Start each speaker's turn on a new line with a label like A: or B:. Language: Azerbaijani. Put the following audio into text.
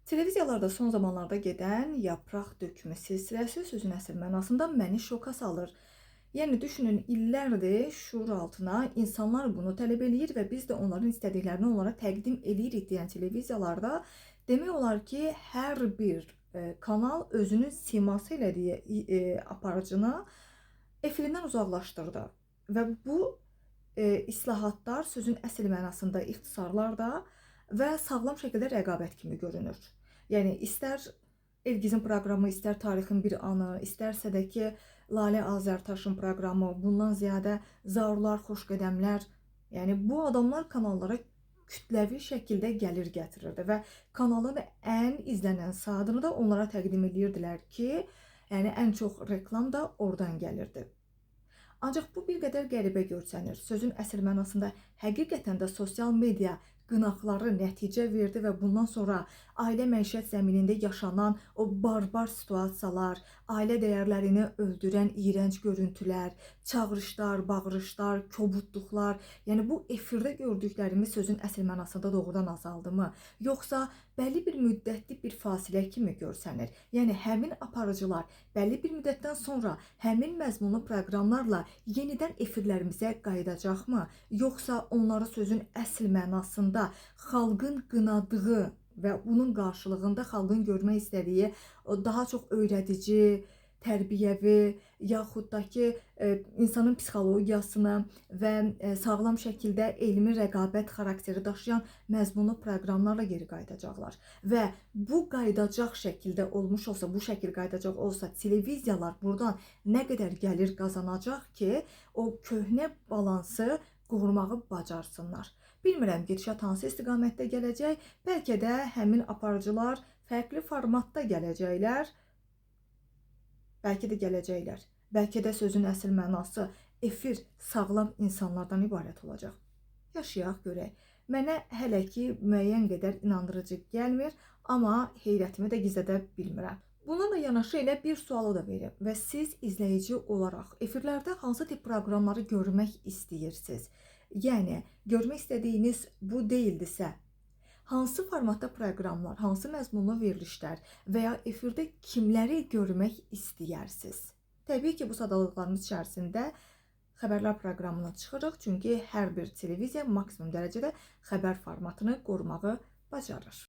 A: Televiziyalarda son zamanlarda gedən Yapraq Dökümü silsiləsi sözün əsl mənasında məni şoka salır. Yəni düşünün, illərdir şuur altına insanlar bunu tələb eləyir və biz də onların istədiklərini onlara təqdim eləyirik deyən televiziyalarda demək olar ki, hər bir kanal özünün siması elədiyi aparıcını efirindən uzaqlaşdırdı. Və bu islahatlar sözün əsl mənasında ixtisarlarda və sağlam şəkildə rəqabət kimi görünür. Yəni istər Elgizin proqramı, istər Tarixin bir anı, istərsə də ki Lalə Azərtaşın proqramı, bundan ziyadə Zaurlar, Xoşqədəmlər, yəni bu adamlar kanallara kütləvi şəkildə gəlir gətirirdi və kanalın ən izlənən saatını da onlara təqdim edirdilər ki, yəni ən çox reklam da oradan gəlirdi. Ancaq bu bir qədər qəribə görsənir. Sözün əsl mənasında həqiqətən də sosial media qınaqları nəticə verdi və bundan sonra ailə məişət zəminində yaşanan o barbar situasiyalar, ailə dəyərlərini öldürən iyrənc görüntülər, çağırışlar, bağırışlar, kobudluqlar, yəni bu efirdə gördüklərimiz sözün əsl mənasında doğrudan azaldımı? Yoxsa bəlli bir müddətli bir fasilə kimi görsənir? Yəni həmin aparıcılar bəlli bir müddətdən sonra həmin məzmunlu proqramlarla yenidən efirlərimizə qayıdacaqmı? Yoxsa onları sözün əsl mənasında xalqın qınadığı və bunun qarşılığında xalqın görmək istədiyi o daha çox öyrədici, tərbiyəvi, yaxud da ki insanın psixologiyasını və sağlam şəkildə elmi rəqabət xarakteri daşıyan məzmunlu proqramlarla geri qayıdacaqlar. Və bu qayıdacaq şəkildə olmuş olsa, bu şəkil qayıdacaq olsa, televiziyalar buradan nə qədər gəlir qazanacaq ki, o köhnə balansı qorumağı bacarsınlar. Bilmirəm gedişat hansı istiqamətdə gələcək, bəlkə də həmin aparıcılar fərqli formatda gələcəklər, bəlkə də gələcəklər. Bəlkə də sözün əsl mənası efir sağlam insanlardan ibarət olacaq. Yaşayaq görək. Mənə hələ ki müəyyən qədər inandırıcı gəlmir, amma heyrətimi də gizlədə bilmirəm. Bununla yanaşı elə bir sualı da verim və siz izləyici olaraq efirlərdə hansı tip proqramları görmək istəyirsiniz? Yəni, görmək istədiyiniz bu deyildisə, hansı formatda proqramlar, hansı məzmunlu verilişlər və ya efirdə kimləri görmək istəyirsiniz? Təbii ki, bu sadalıqlarımız içərisində xəbərlər proqramına çıxırıq, çünki hər bir televiziya maksimum dərəcədə xəbər formatını qorumağı bacarır.